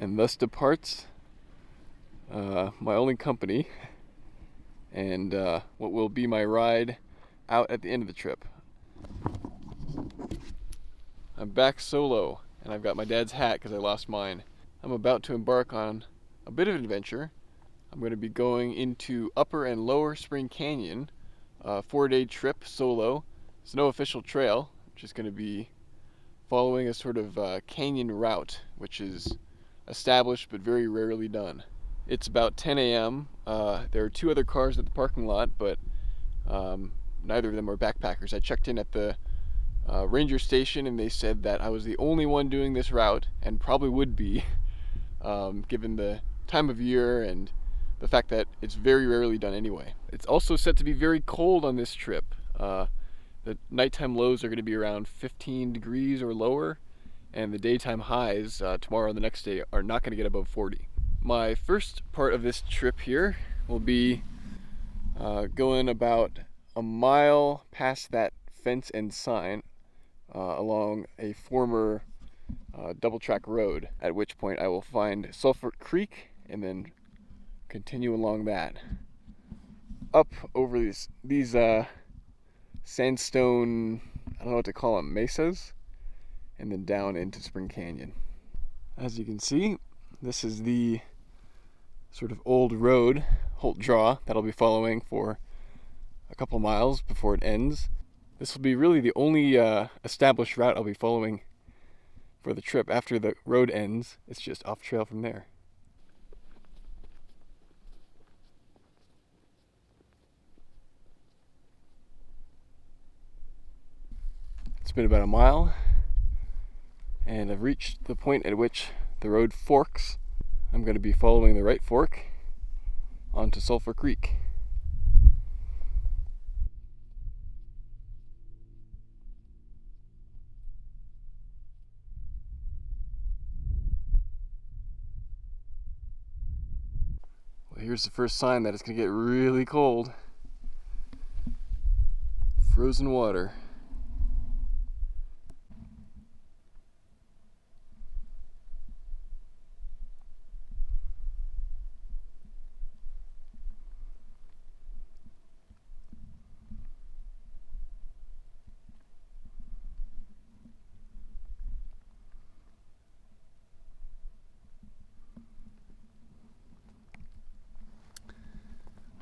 And thus departs my only company and what will be my ride out at the end of the trip. I'm back solo, and I've got my dad's hat because I lost mine. I'm about to embark on a bit of an adventure. I'm going to be going into Upper and Lower Spring Canyon, a 4-day trip solo. It's no official trail, I'm just going to be following a sort of canyon route, which is established but very rarely done. It's about 10 a.m. There are 2 other cars at the parking lot, but neither of them are backpackers. I checked in at the ranger station and they said that I was the only one doing this route, and probably would be, given the time of year and the fact that it's very rarely done anyway. It's also set to be very cold on this trip. The nighttime lows are going to be around 15 degrees or lower, and the daytime highs tomorrow and the next day are not going to get above 40. My first part of this trip here will be going about a mile past that fence and sign along a former double track road, at which point I will find Sulfur Creek and then continue along that up over these sandstone, I don't know what to call them, mesas, and then down into Spring Canyon. As you can see, this is the sort of old road, Holt Draw, that I'll be following for a couple miles before it ends. This will be really the only established route I'll be following for the trip. After the road ends, it's just off trail from there. It's been about a mile, and I've reached the point at which the road forks. I'm going to be following the right fork onto Sulfur Creek. Well, here's the first sign that it's going to get really cold. Frozen water.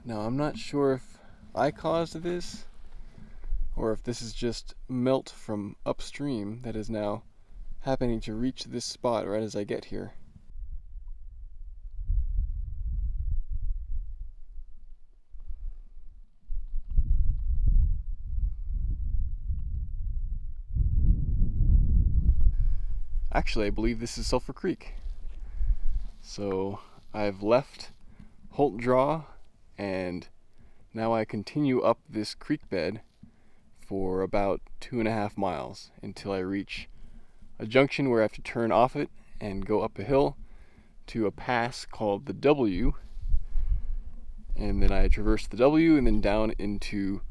Now, I'm not sure if I caused this or if this is just melt from upstream that is now happening to reach this spot right as I get here. Actually, I believe this is Sulfur Creek. So I've left Holt Draw, and now I continue up this creek bed for about 2.5 miles until I reach a junction where I have to turn off it and go up a hill to a pass called the W, and then I traverse the W and then down into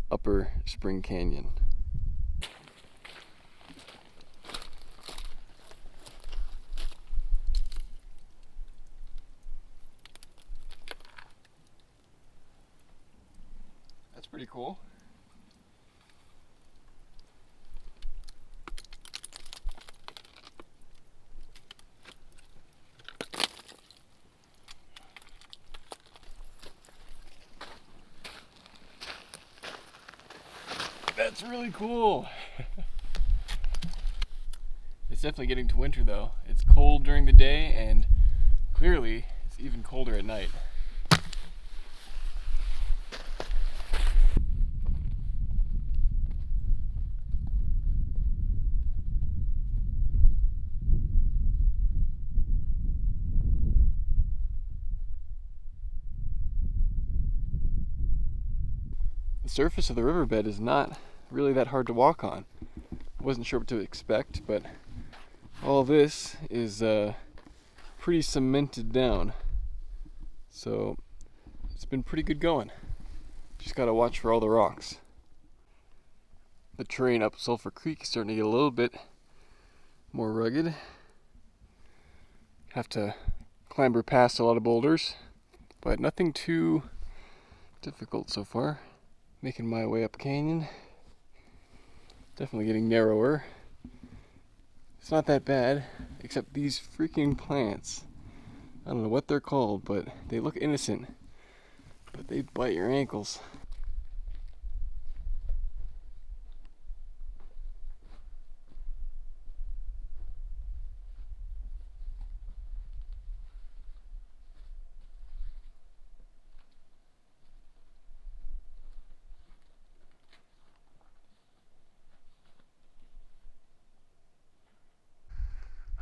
Upper Spring Canyon. That's pretty cool. That's really cool. It's definitely getting to winter though. It's cold during the day and clearly it's even colder at night. The surface of the riverbed is not really that hard to walk on. I wasn't sure what to expect, but all this is pretty cemented down. So it's been pretty good going. Just gotta watch for all the rocks. The terrain up Sulfur Creek is starting to get a little bit more rugged. Have to clamber past a lot of boulders, but nothing too difficult so far. Making my way up canyon. Definitely getting narrower. It's not that bad, except these freaking plants. I don't know what they're called, but they look innocent. But they bite your ankles.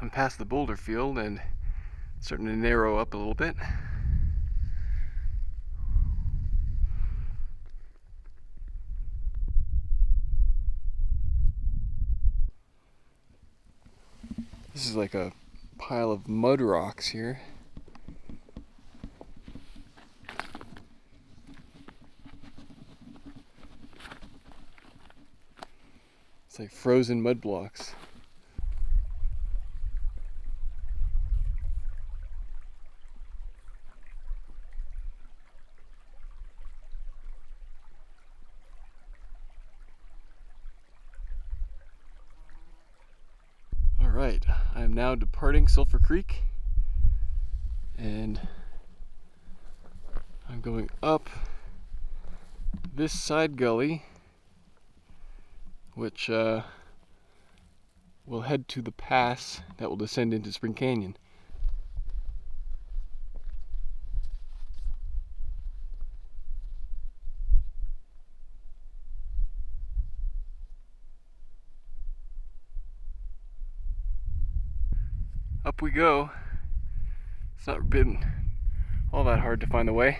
I'm past the boulder field and starting to narrow up a little bit. This is like a pile of mud rocks here. It's like frozen mud blocks. Alright, I am now departing Sulfur Creek, and I'm going up this side gully, which will head to the pass that will descend into Spring Canyon. Up we go. It's not been all that hard to find the way.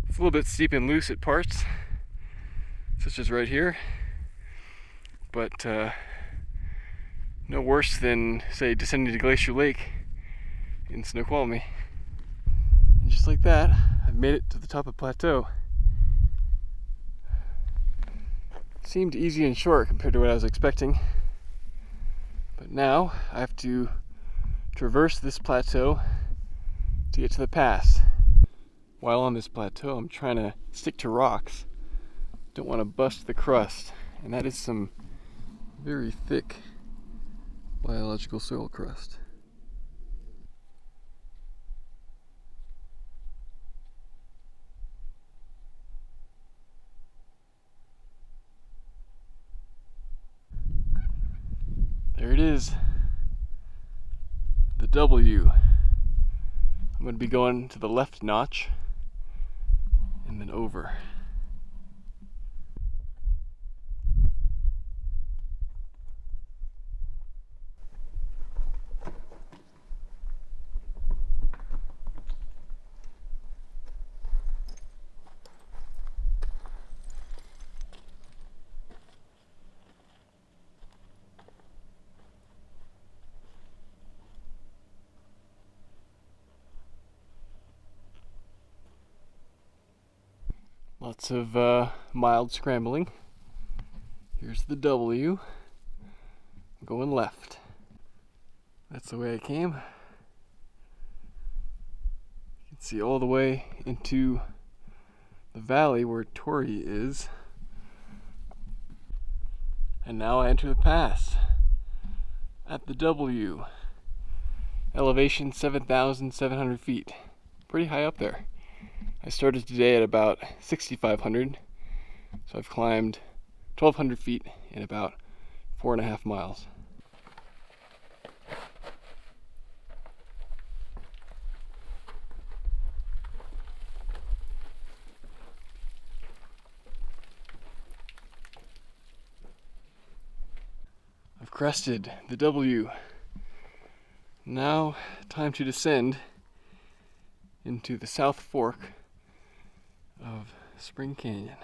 It's a little bit steep and loose at parts, such as right here, but no worse than, say, descending to Glacier Lake in Snoqualmie. And just like that, I've made it to the top of the plateau. Seemed easy and short compared to what I was expecting, but now I have to traverse this plateau to get to the pass. While on this plateau, I'm trying to stick to rocks. Don't want to bust the crust, and that is some very thick biological soil crust. There it is, the W. I'm going to be going to the left notch and then over. Lots of mild scrambling. Here's the W. I'm going left. That's the way I came. You can see all the way into the valley where Torrey is. And now I enter the pass at the W. Elevation 7,700 feet. Pretty high up there. I started today at about 6,500, so I've climbed 1,200 feet in about 4.5 miles. I've crested the W. Now, time to descend into the South Fork of Spring Canyon.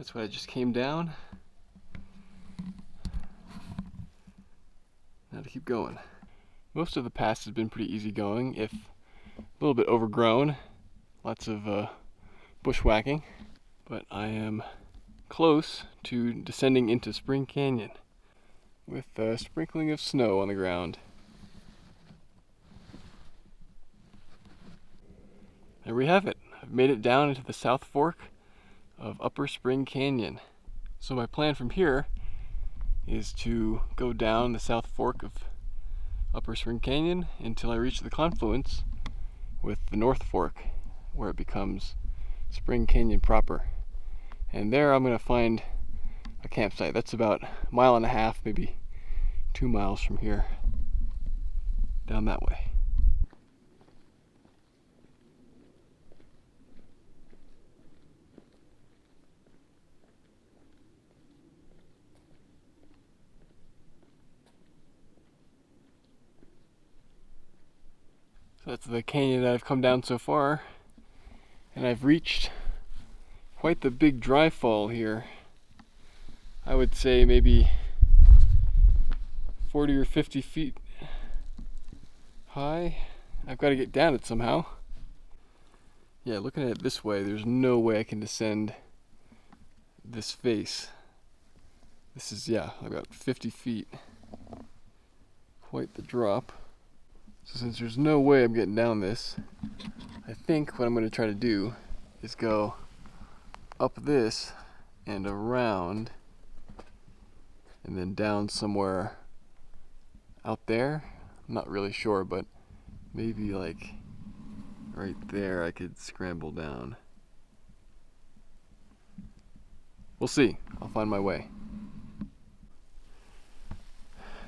That's what I just came down. Now to keep going. Most of the pass has been pretty easy going, if a little bit overgrown. Lots of bushwhacking. But I am close to descending into Spring Canyon with a sprinkling of snow on the ground. There we have it. I've made it down into the South Fork of Upper Spring Canyon. So my plan from here is to go down the South Fork of Upper Spring Canyon until I reach the confluence with the North Fork, where it becomes Spring Canyon proper. And there I'm going to find a campsite. That's about 1.5 miles, maybe 2 miles from here, down that way. So that's the canyon that I've come down so far, and I've reached quite the big dry fall here. I would say maybe 40 or 50 feet high. I've got to get down it somehow. Yeah, looking at it this way, there's no way I can descend this face. This is, yeah, about 50 feet. Quite the drop. So since there's no way I'm getting down this, I think what I'm going to try to do is go up this and around and then down somewhere out there. I'm not really sure, but maybe like right there I could scramble down. We'll see. I'll find my way.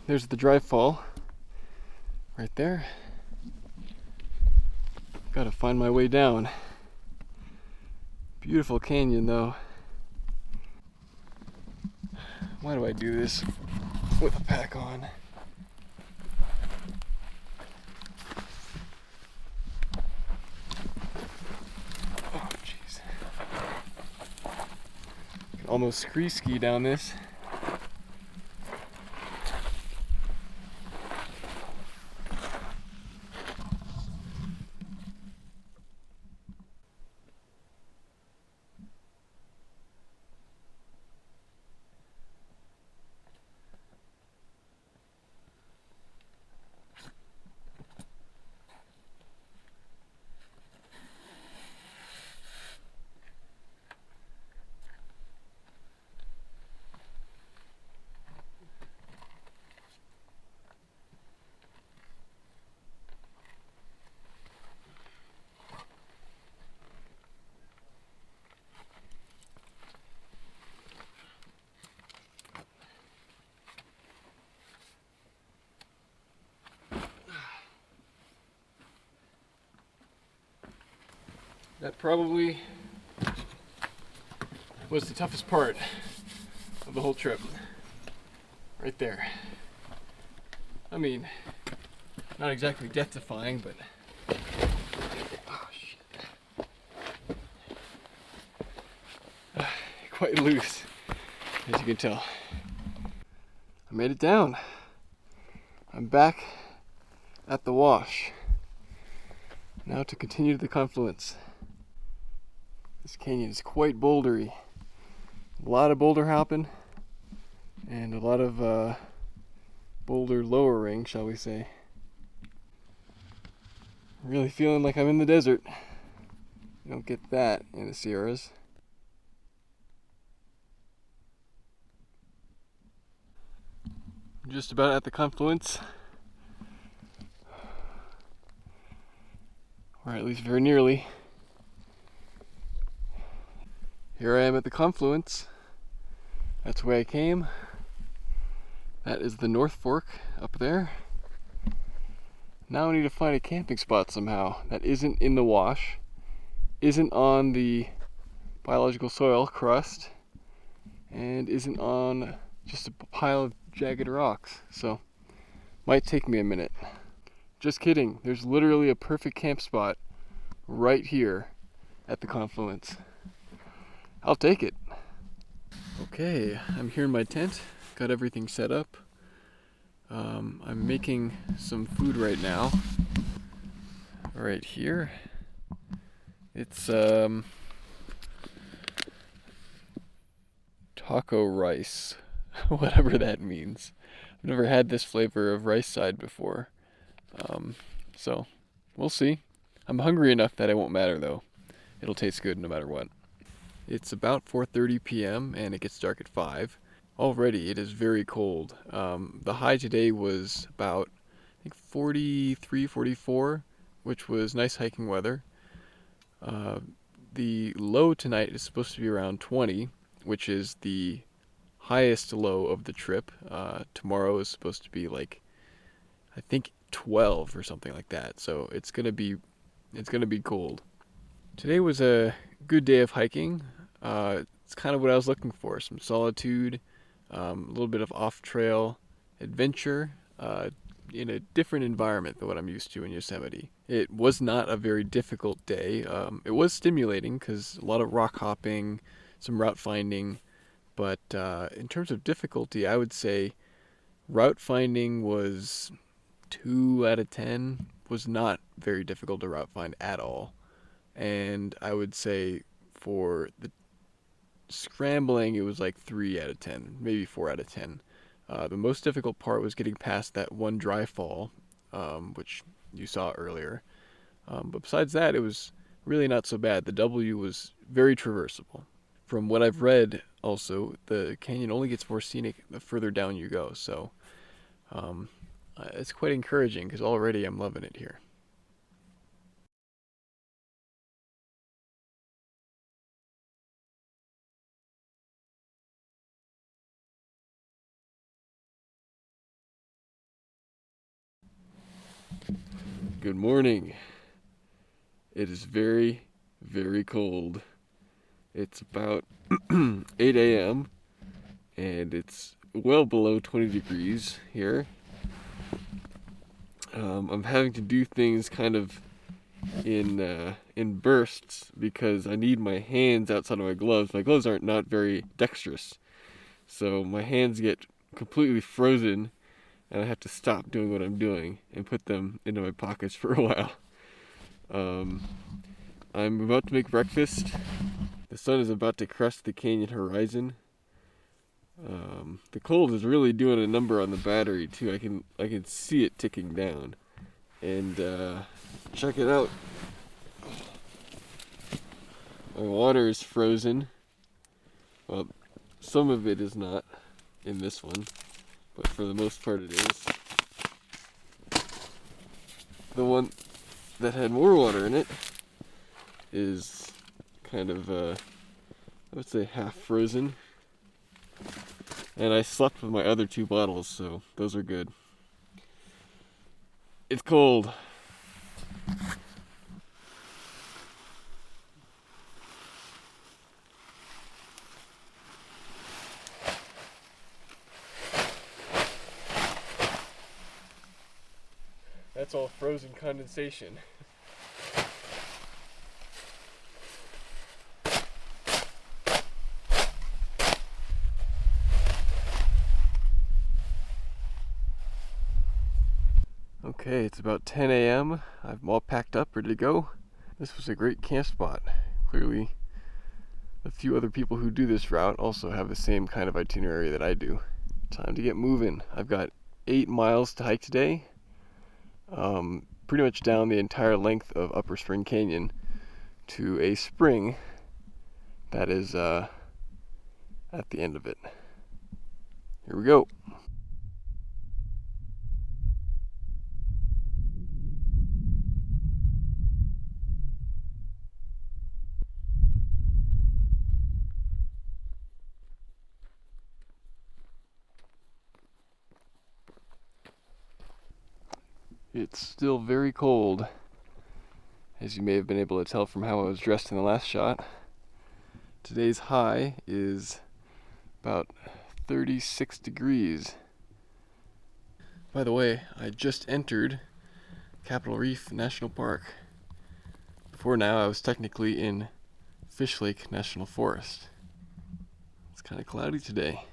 There's the dry fall right there. Gotta find my way down. Beautiful canyon though. Why do I do this with a pack on? Oh jeez. Can almost scree ski down this. That probably was the toughest part of the whole trip. Right there. I mean, not exactly death-defying, but oh shit. Quite loose, as you can tell. I made it down. I'm back at the wash. Now to continue to the confluence. This canyon is quite bouldery. A lot of boulder hopping and a lot of boulder lowering, shall we say. Really feeling like I'm in the desert. You don't get that in the Sierras. I'm just about at the confluence. Or at least very nearly. Here I am at the confluence. That's where I came. That is the North Fork up there. Now I need to find a camping spot somehow that isn't in the wash, isn't on the biological soil crust, and isn't on just a pile of jagged rocks. So, might take me a minute. Just kidding. There's literally a perfect camp spot right here at the confluence. I'll take it. Okay, I'm here in my tent, got everything set up. I'm making some food right now. Right here. It's taco rice, whatever that means. I've never had this flavor of rice side before. So we'll see. I'm hungry enough that it won't matter though. It'll taste good no matter what. It's about 4:30 p.m. and it gets dark at 5. Already it is very cold. The high today was about, I think, 43, 44, which was nice hiking weather. The low tonight is supposed to be around 20, which is the highest low of the trip. Tomorrow is supposed to be like, I think, 12 or something like that. So it's gonna be cold. Today was a good day of hiking. It's kind of what I was looking for: some solitude, a little bit of off-trail adventure in a different environment than what I'm used to in Yosemite. It was not a very difficult day. It was stimulating because a lot of rock hopping, some route finding, but in terms of difficulty, I would say route finding was 2 out of 10. Was not very difficult to route find at all. And I would say for the scrambling, it was like 3 out of 10, maybe 4 out of 10. The most difficult part was getting past that one dry fall, which you saw earlier. But besides that, it was really not so bad. The W was very traversable. From what I've read, also, the canyon only gets more scenic the further down you go. So it's quite encouraging because already I'm loving it here. Good morning. It is very, very cold. It's about 8 a.m. and it's well below 20 degrees here. I'm having to do things kind of in bursts because I need my hands outside of my gloves. My gloves aren't not very dexterous, so my hands get completely frozen, and I have to stop doing what I'm doing and put them into my pockets for a while. I'm about to make breakfast. The sun is about to crest the canyon horizon. The cold is really doing a number on the battery too. I can see it ticking down. And check it out. My water is frozen. Well, some of it is not in this one, but for the most part it is. The one that had more water in it is kind of, I would say, half frozen. And I slept with my other 2 bottles, so those are good. It's cold. That's all frozen condensation. Okay, it's about 10 a.m. I'm all packed up, ready to go. This was a great camp spot. Clearly, a few other people who do this route also have the same kind of itinerary that I do. Time to get moving. I've got 8 miles to hike today. Pretty much down the entire length of Upper Spring Canyon to a spring that is at the end of it. Here we go. It's still very cold, as you may have been able to tell from how I was dressed in the last shot. Today's high is about 36 degrees. By the way, I just entered Capitol Reef National Park. Before now, I was technically in Fish Lake National Forest. It's kind kind of cloudy today.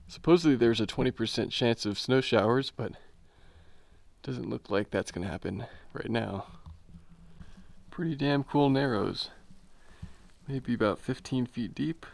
Supposedly there's a 20% chance of snow showers, but doesn't look like that's going to happen right now. Pretty damn cool narrows. Maybe about 15 feet deep.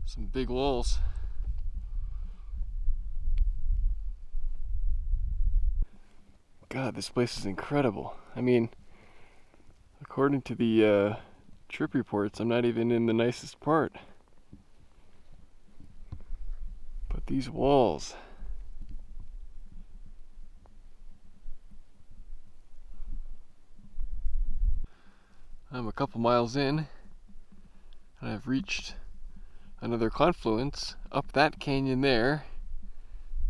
Some big walls. God, this place is incredible. I mean, according to the trip reports, I'm not even in the nicest part. But these walls. I'm a couple miles in, and I've reached another confluence. Up that canyon there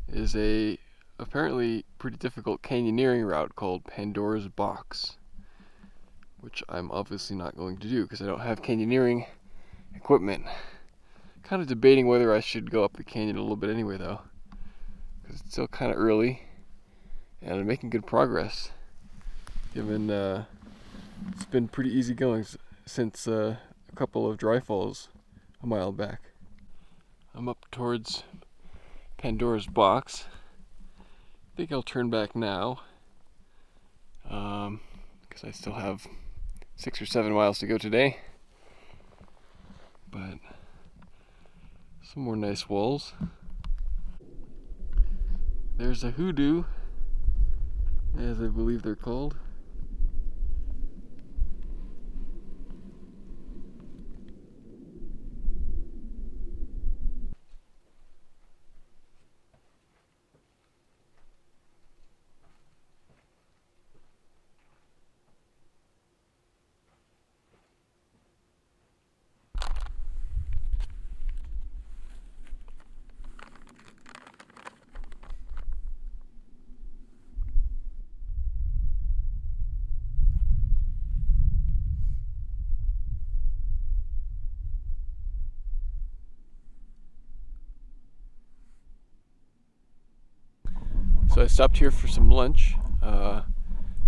is a apparently pretty difficult canyoneering route called Pandora's Box, which I'm obviously not going to do because I don't have canyoneering equipment. Kind of debating whether I should go up the canyon a little bit anyway though, because it's still kind of early and I'm making good progress given it's been pretty easy going since a couple of dry falls a mile back. I'm up towards Pandora's Box. I think I'll turn back now because I still have 6 or 7 miles to go today. But some more nice walls. There's a hoodoo, as I believe they're called. So I stopped here for some lunch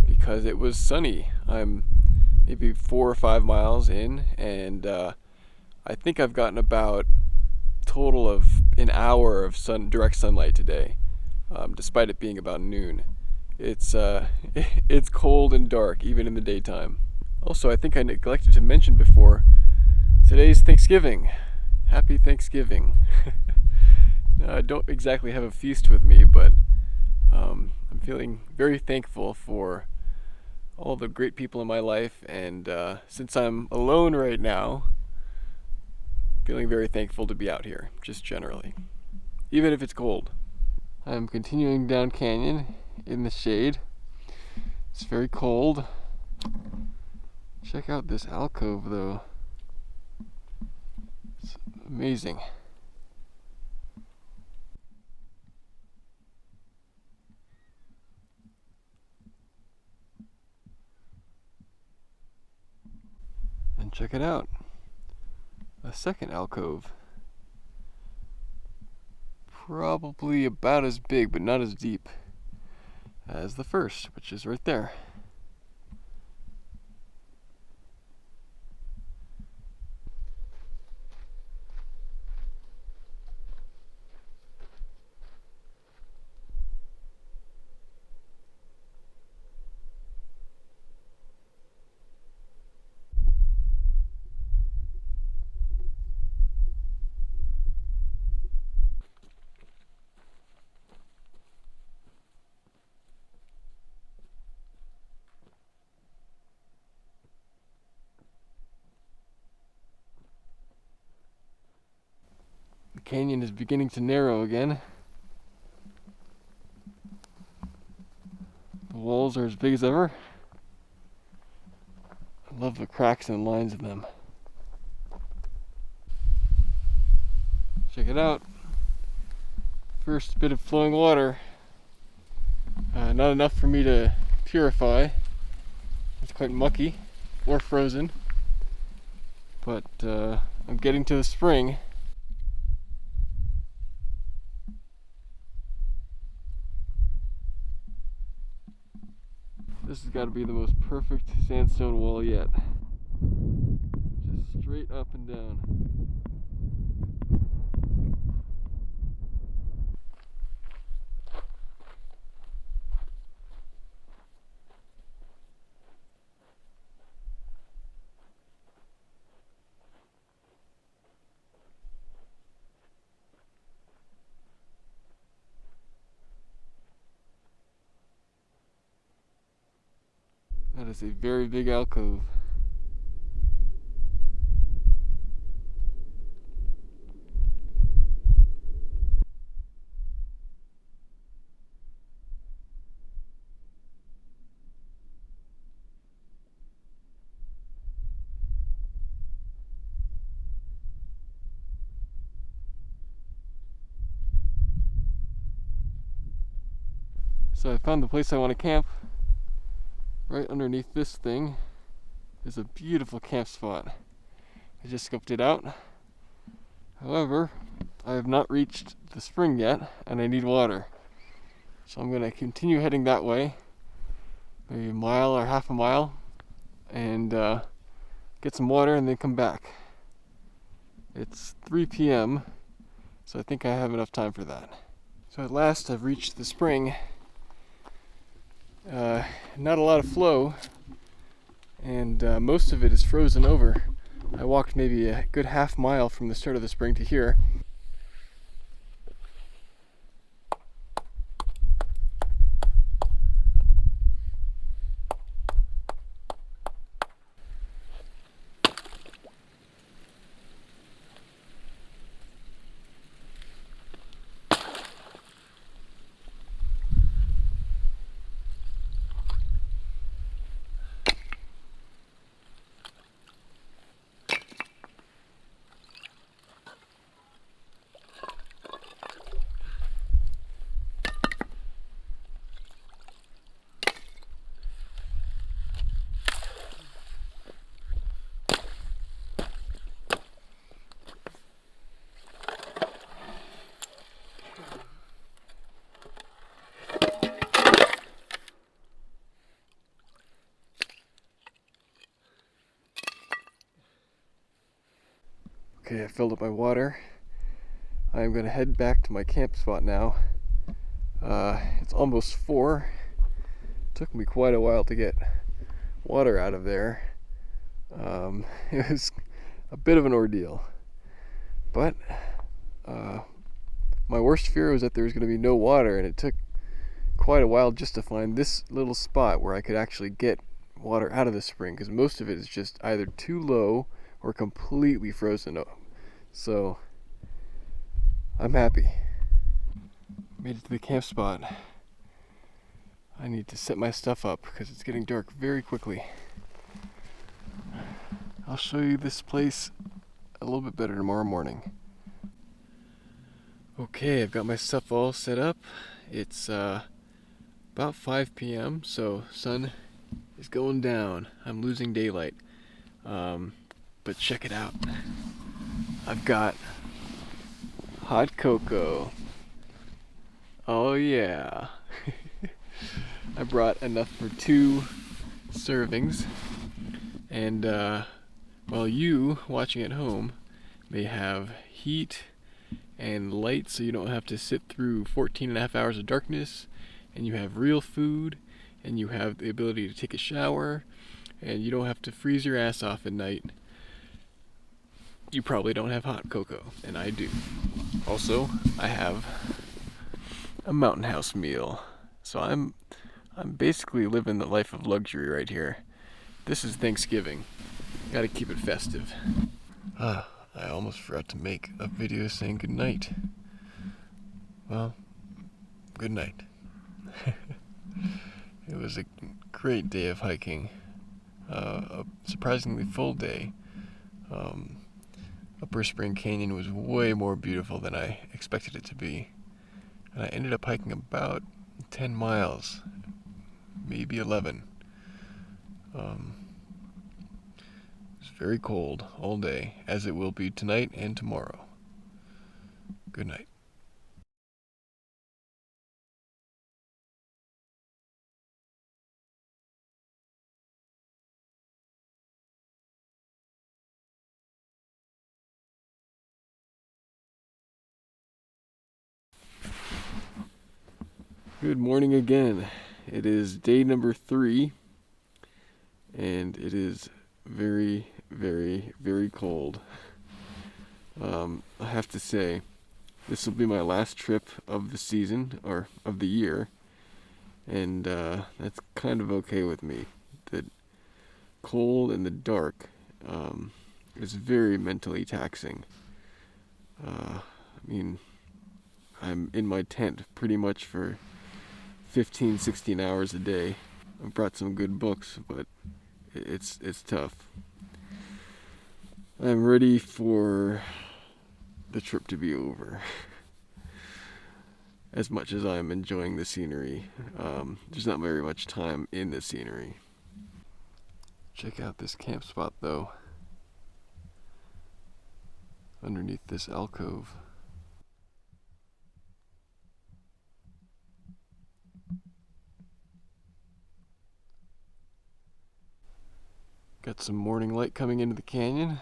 because it was sunny. I'm maybe 4 or 5 miles in, and I think I've gotten about total of an hour of direct sunlight today, despite it being about noon. It's it's cold and dark even in the daytime. Also, I think I neglected to mention before, today's Thanksgiving. Happy Thanksgiving. I don't exactly have a feast with me, but I'm feeling very thankful for all the great people in my life, and since I'm alone right now, feeling very thankful to be out here, just generally, even if it's cold. I'm continuing down canyon in the shade. It's very cold. Check out this alcove though. It's amazing. And check it out. A second alcove. Probably about as big, but not as deep as the first, which is right there. The canyon is beginning to narrow again. The walls are as big as ever. I love the cracks and lines in them. Check it out. First bit of flowing water. Not enough for me to purify. It's quite mucky or frozen. But I'm getting to the spring. This has got to be the most perfect sandstone wall yet. Just straight up and down. That is a very big alcove. So I found the place I want to camp. Right underneath this thing is a beautiful camp spot. I just scoped it out. However, I have not reached the spring yet, and I need water. So I'm going to continue heading that way, maybe a mile or half a mile, and get some water and then come back. It's 3 p.m., so I think I have enough time for that. So at last I've reached the spring. Not a lot of flow, and most of it is frozen over. I walked maybe a good half mile from the start of the spring to here. Okay, I filled up my water. I'm going to head back to my camp spot now. It's almost 4. Took me quite a while to get water out of there. It was a bit of an ordeal. But my worst fear was that there was going to be no water, and it took quite a while just to find this little spot where I could actually get water out of the spring, because most of it is just either too low or completely frozen up. So I'm happy. Made it to the camp spot. I need to set my stuff up because it's getting dark very quickly. I'll show you this place a little bit better tomorrow morning. Okay, I've got my stuff all set up. It's about 5 p.m. so sun is going down. I'm losing daylight. But check it out. I've got hot cocoa. Oh yeah. I brought enough for 2 servings. And while you, watching at home, may have heat and light so you don't have to sit through 14.5 hours of darkness, and you have real food, and you have the ability to take a shower, and you don't have to freeze your ass off at night, you probably don't have hot cocoa, and I do. Also, I have a mountain house meal. So I'm basically living the life of luxury right here. This is Thanksgiving. Gotta keep it festive. I almost forgot to make a video saying goodnight. Well, good night. It was a great day of hiking. A surprisingly full day. Upper Spring Canyon was way more beautiful than I expected it to be. And I ended up hiking about 10 miles, maybe 11. It's very cold all day, as it will be tonight and tomorrow. Good night. Good morning again. It is day number 3, and it is very, very, very cold. I have to say, this will be my last trip of the season, or of the year, and that's kind of okay with me. The cold and the dark is very mentally taxing. I mean, I'm in my tent pretty much for 15, 16 hours a day. I've brought some good books, but it's tough. I'm ready for the trip to be over. As much as I'm enjoying the scenery, there's not very much time in the scenery. Check out this camp spot though, underneath this alcove. Got some morning light coming into the canyon.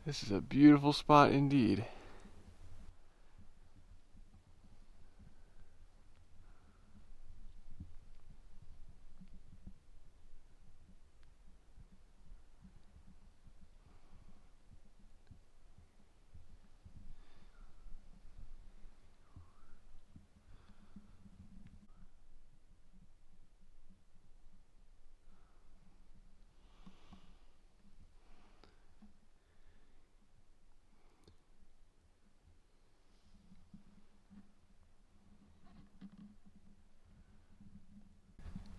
This is a beautiful spot indeed.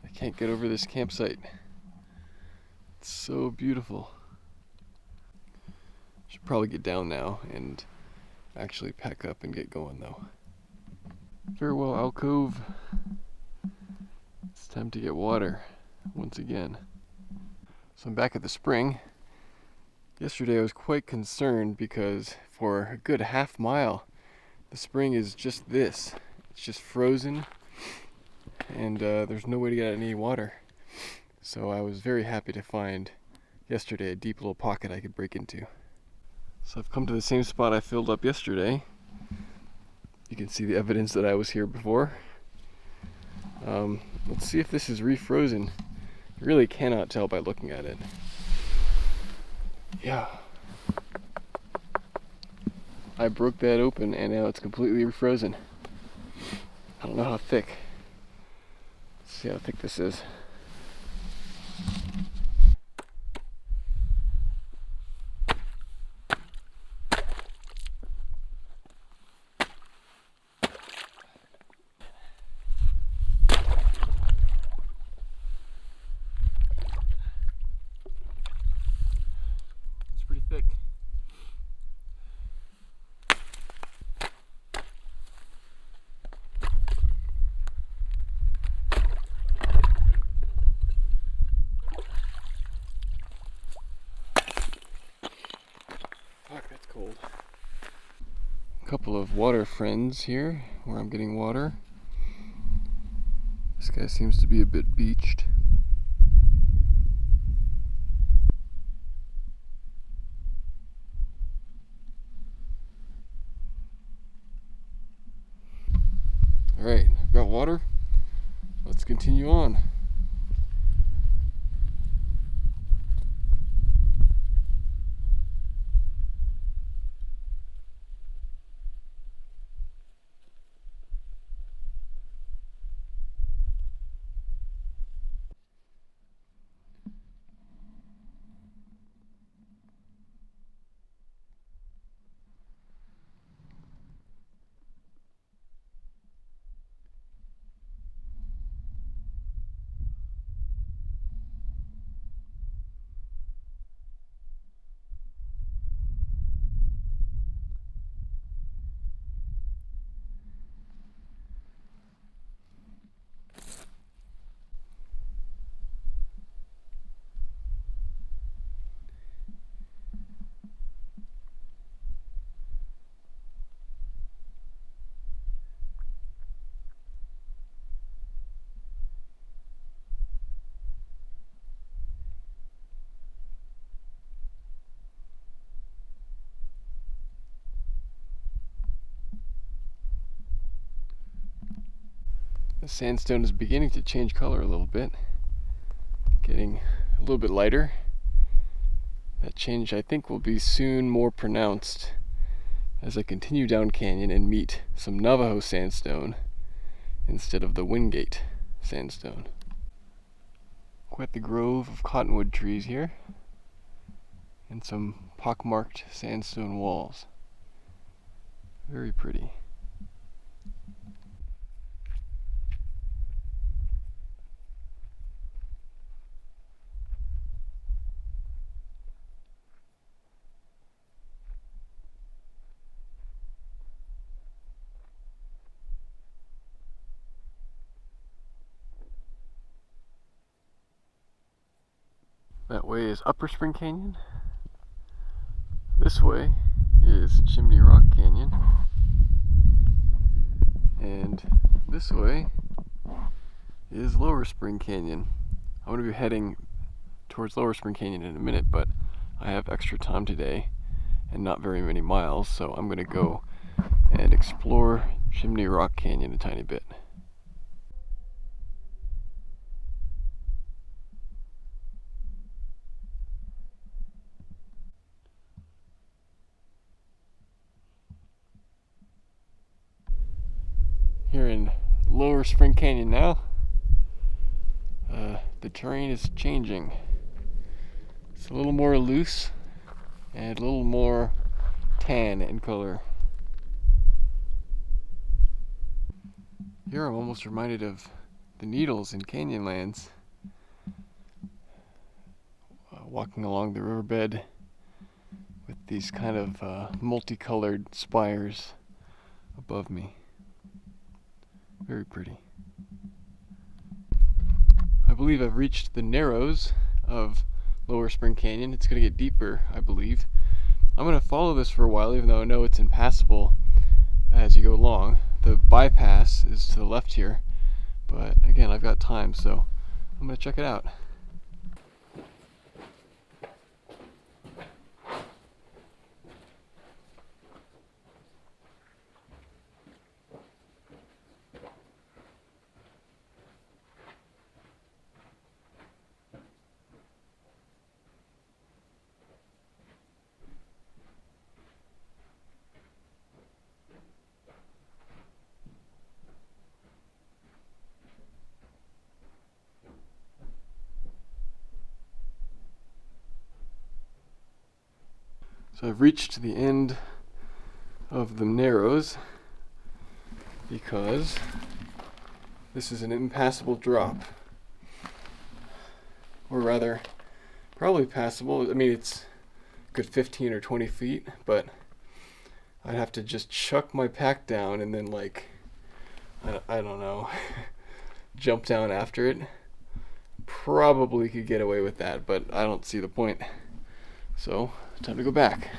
I can't get over this campsite. It's so beautiful. Should probably get down now and actually pack up and get going though. Farewell, Alcove. It's time to get water once again. So I'm back at the spring. Yesterday I was quite concerned because for a good half mile the spring is just this. It's just frozen and there's no way to get any water. So I was very happy to find yesterday a deep little pocket I could break into. So I've come to the same spot I filled up yesterday. You can see the evidence that I was here before. Let's see if this is refrozen. You really cannot tell by looking at it. Yeah. I broke that open and now it's completely refrozen. I don't know how thick. Let's see how thick this is. It's pretty thick. Fuck, that's cold. A couple of water friends here where I'm getting water. This guy seems to be a bit beached. Alright, I've got water. Let's continue on. The sandstone is beginning to change color a little bit, getting a little bit lighter. That change, I think, will be soon more pronounced as I continue down canyon and meet some Navajo sandstone instead of the Wingate sandstone. Quite the grove of cottonwood trees here, and some pockmarked sandstone walls. Very pretty. That way is Upper Spring Canyon. This way is Chimney Rock Canyon. And this way is Lower Spring Canyon. I'm going to be heading towards Lower Spring Canyon in a minute, but I have extra time today and not very many miles, so I'm going to go and explore Chimney Rock Canyon a tiny bit. Here in Lower Spring Canyon now, the terrain is changing. It's a little more loose and a little more tan in color. Here I'm almost reminded of the needles in Canyonlands. Walking along the riverbed with these kind of multicolored spires above me. Very pretty. I believe I've reached the narrows of Lower Spring Canyon. It's going to get deeper, I believe. I'm going to follow this for a while, even though I know it's impassable as you go along. The bypass is to the left here, but again, I've got time, so I'm going to check it out. So I've reached the end of the narrows because this is an impassable drop. Or rather, probably passable. I mean, it's a good 15 or 20 feet, but I'd have to just chuck my pack down and then, like, I don't know, jump down after it. Probably could get away with that, but I don't see the point. So, time to go back.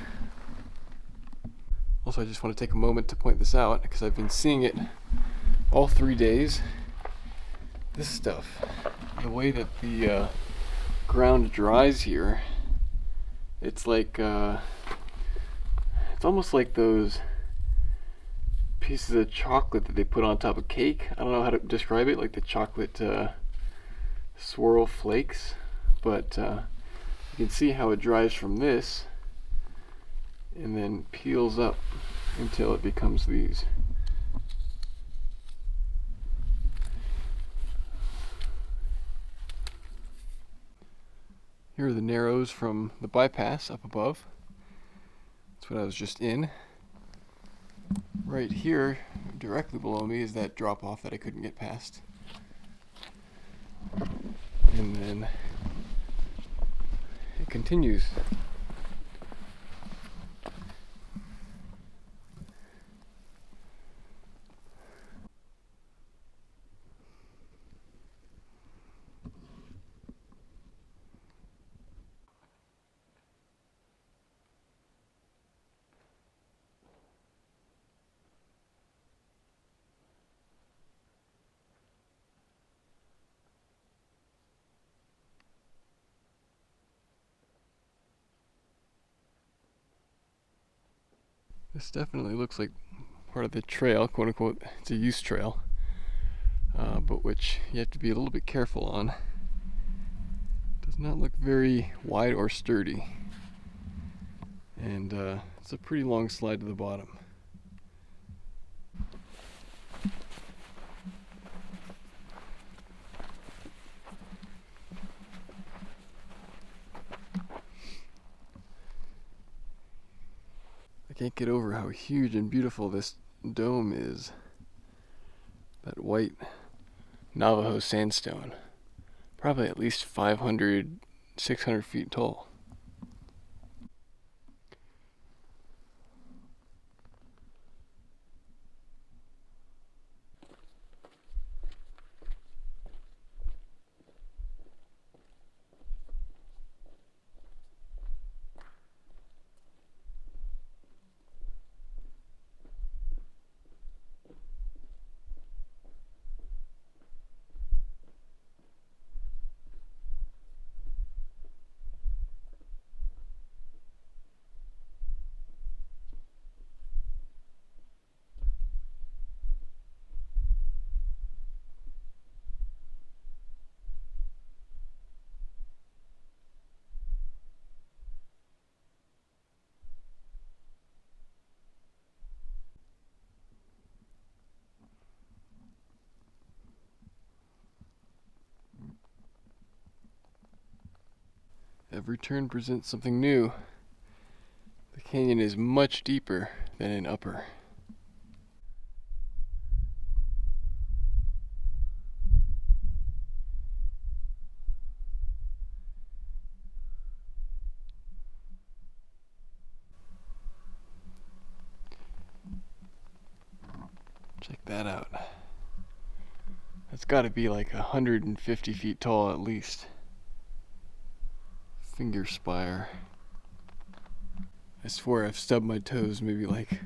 Also, I just want to take a moment to point this out because I've been seeing it all 3 days. This stuff, the way that the ground dries here, it's like, it's almost like those pieces of chocolate that they put on top of cake. I don't know how to describe it, like the chocolate swirl flakes, but you can see how it dries from this and then peels up until it becomes these. Here are the narrows from the bypass up above. That's what I was just in. Right here, directly below me, is that drop off that I couldn't get past. And then it continues. This definitely looks like part of the trail, quote unquote. It's a use trail, but which you have to be a little bit careful on. Does not look very wide or sturdy. And it's a pretty long slide to the bottom. I can't get over how huge and beautiful this dome is. That white Navajo sandstone. Probably at least 500, 600 feet tall. Every turn presents something new. The canyon is much deeper than in Upper. Check that out. That's got to be like 150 feet tall at least. Finger spire. I swear I've stubbed my toes maybe like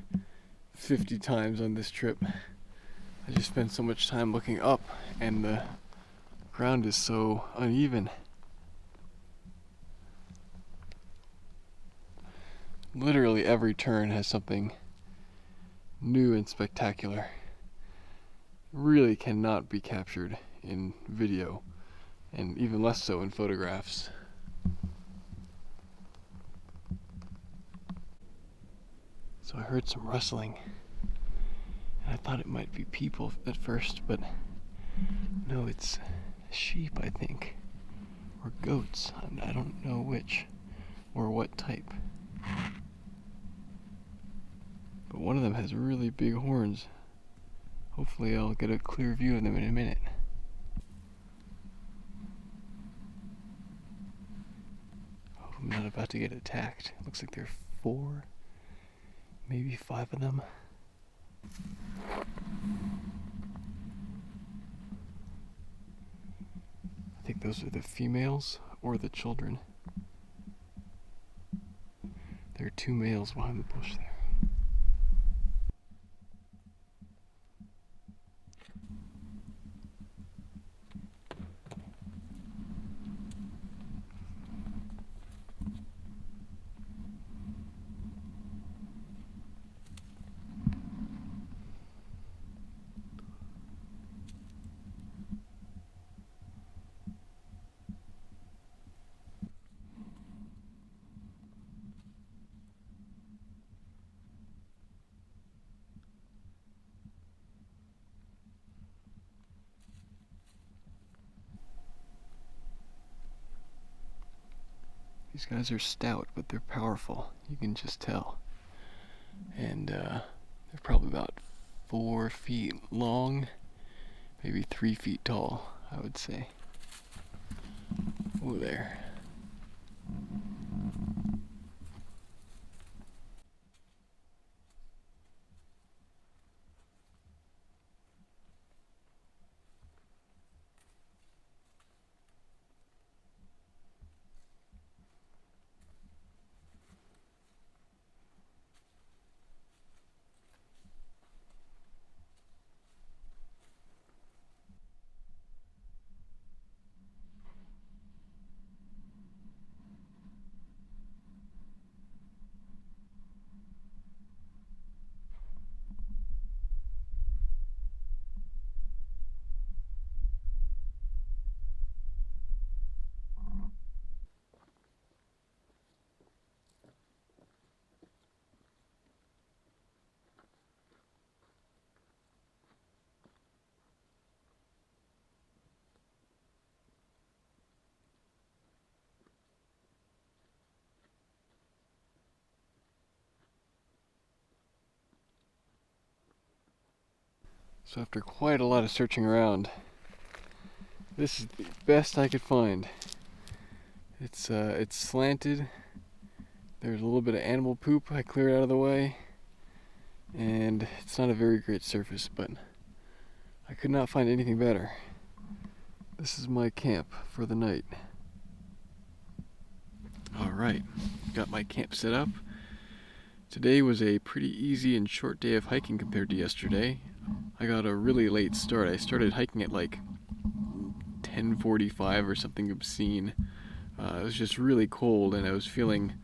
50 times on this trip. I just spent so much time looking up and the ground is so uneven. Literally every turn has something new and spectacular. Really cannot be captured in video, and even less so in photographs. So I heard some rustling, and I thought it might be people at first, but no, it's sheep, I think, or goats. I don't know which or what type. But one of them has really big horns. Hopefully I'll get a clear view of them in a minute. Hope I'm not about to get attacked. Looks like there are 4, maybe 5 of them. I think those are the females or the children. There are 2 males behind the bush there. These guys are stout, but they're powerful. You can just tell. And they're probably about 4 feet long, maybe 3 feet tall, I would say. Ooh, there. So after quite a lot of searching around, this is the best I could find. It's slanted. There's a little bit of animal poop I cleared out of the way, and it's not a very great surface, but I could not find anything better. This is my camp for the night. Alright, got my camp set up. Today was a pretty easy and short day of hiking compared to yesterday. I got a really late start. I started hiking at like 10:45 or something obscene. It was just really cold and I was feeling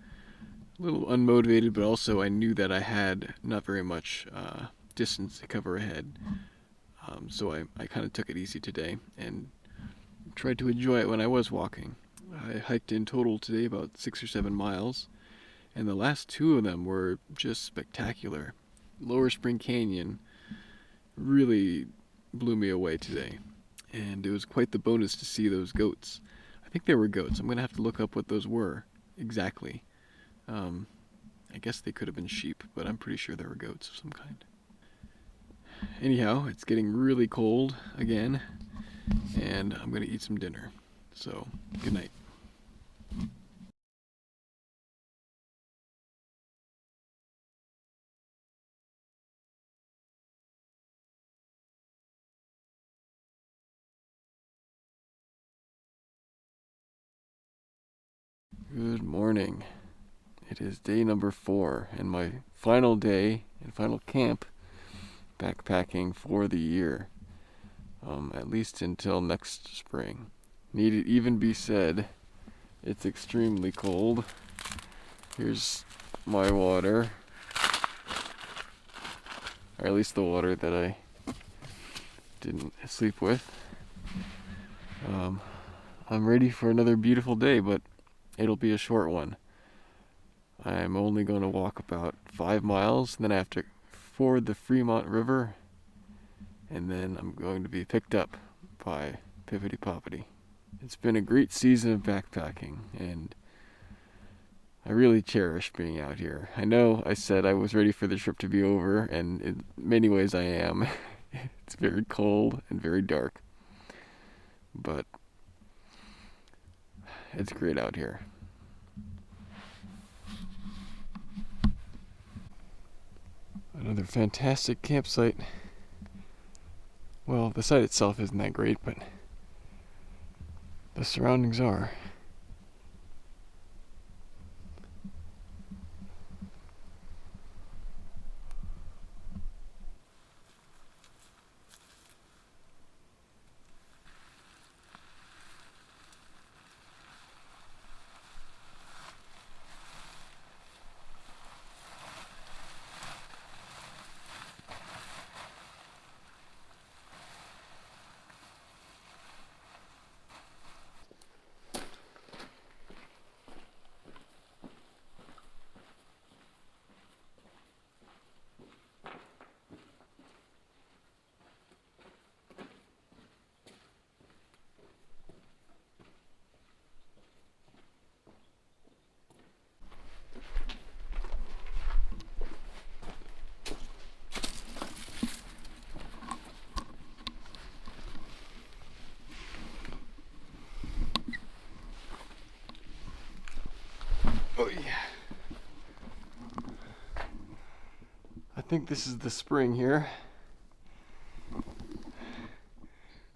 a little unmotivated, but also I knew that I had not very much distance to cover ahead. So I kind of took it easy today and tried to enjoy it when I was walking. I hiked in total today about 6 or 7 miles, and the last 2 of them were just spectacular. Lower Spring Canyon really blew me away today, and it was quite the bonus to see those goats. I think they were goats. I'm going to have to look up what those were exactly. I guess they could have been sheep, but I'm pretty sure they were goats of some kind. Anyhow, it's getting really cold again, and I'm going to eat some dinner. So, good night. Good morning. It is day number 4 and my final day and final camp backpacking for the year. At least until next spring. Need it even be said, it's extremely cold. Here's my water, or at least the water that I didn't sleep with. I'm ready for another beautiful day, but it'll be a short one. I'm only going to walk about 5 miles, and then I have to ford the Fremont River, and then I'm going to be picked up by Pippity Poppity. It's been a great season of backpacking, and I really cherish being out here. I know I said I was ready for the trip to be over, and in many ways I am. It's very cold and very dark, but it's great out here. Another fantastic campsite. Well, the site itself isn't that great, but the surroundings are. Oh yeah. I think this is the spring here.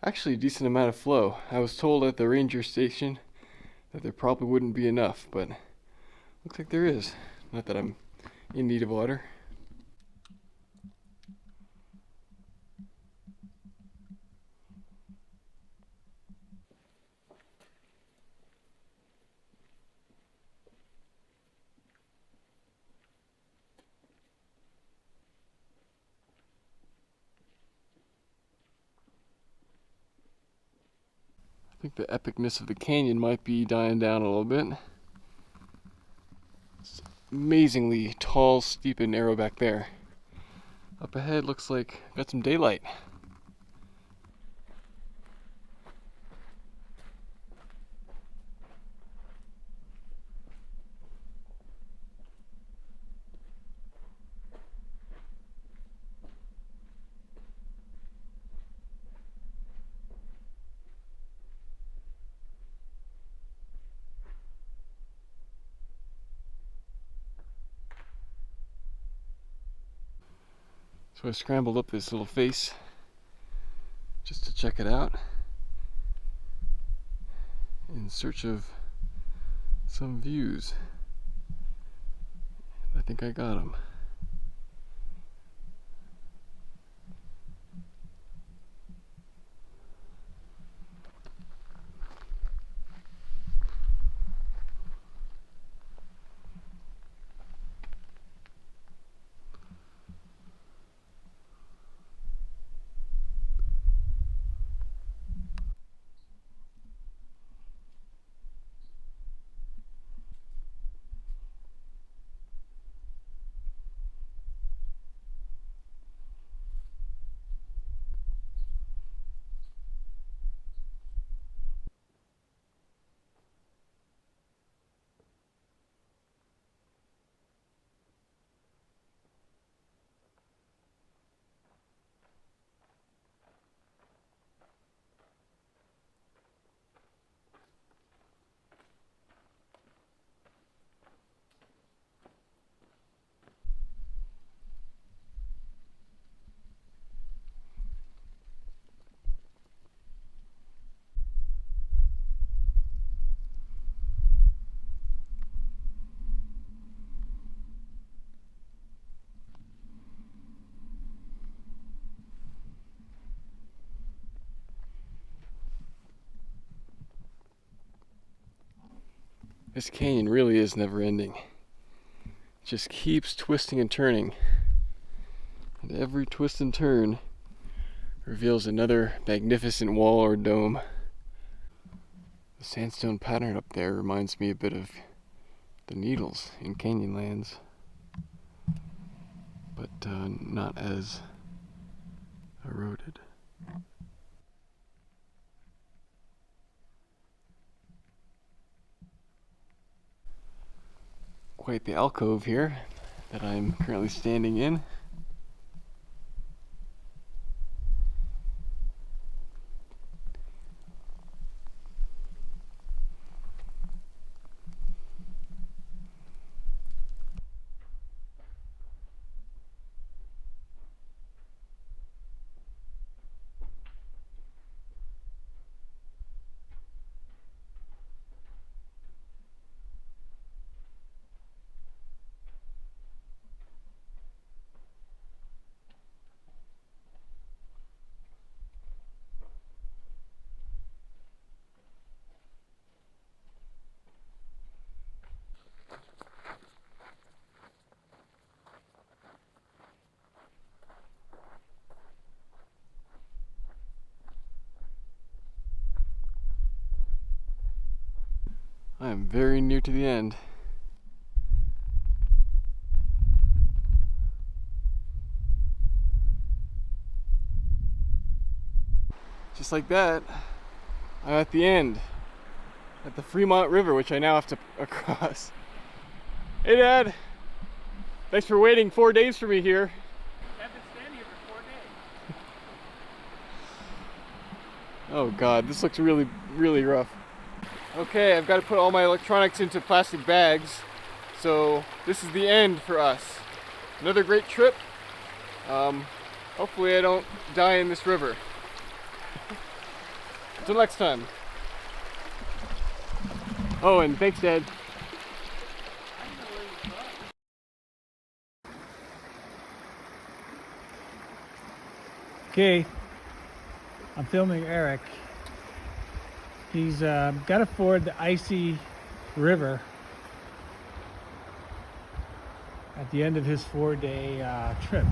Actually, a decent amount of flow. I was told at the ranger station that there probably wouldn't be enough, but looks like there is. Not that I'm in need of water. I think the epicness of the canyon might be dying down a little bit. It's amazingly tall, steep, and narrow back there. Up ahead looks like got some daylight. So I scrambled up this little face just to check it out in search of some views. I think I got them. This canyon really is never ending. It just keeps twisting and turning. And every twist and turn reveals another magnificent wall or dome. The sandstone pattern up there reminds me a bit of the needles in Canyonlands, but not as eroded. Quite the alcove here that I'm currently standing in. I am very near to the end. Just like that, I'm at the end, at the Fremont River, which I now have to cross. Hey Dad, thanks for waiting 4 days for me here. I've been standing here for 4 days. Oh God, this looks really, really rough. Okay, I've got to put all my electronics into plastic bags, so this is the end for us. Another great trip. Hopefully I don't die in this river. Until next time. Oh, and thanks, Dad. Okay, I'm filming Eric. He's got to ford the icy river at the end of his 4-day trip.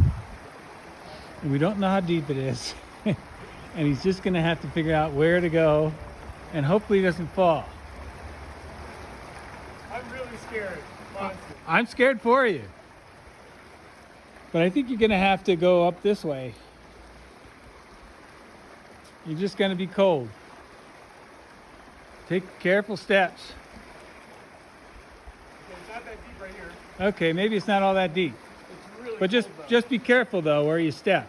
And we don't know how deep it is. And he's just going to have to figure out where to go and hopefully he doesn't fall. I'm really scared, honestly. I'm scared for you. But I think you're going to have to go up this way. You're just going to be cold. Take careful steps. Okay, it's not that deep right here. Okay, maybe it's not all that deep. It's really But cold, though. just be careful though where you step,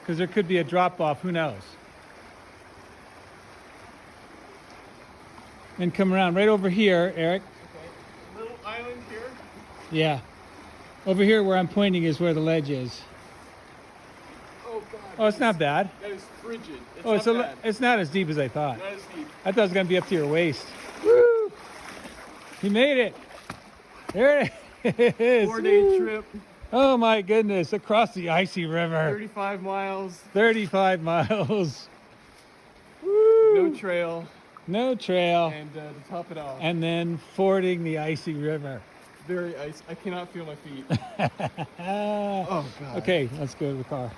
because there could be a drop off, who knows. And come around right over here, Eric. Okay. Little island here. Yeah. Over here where I'm pointing is where the ledge is. Oh, it's not bad. That is frigid. It's Oh, not bad. it's not as deep as I thought. Not as deep. I thought it was gonna be up to your waist. Woo! He made it. There it is. 4-day Woo! trip, Oh my goodness! Across the icy river. 35 miles, 35 miles. Woo! no trail, No trail. and to top it off, And then fording the icy river. very ice. I cannot feel my feet. Oh, Oh god. okay, let's go to the car.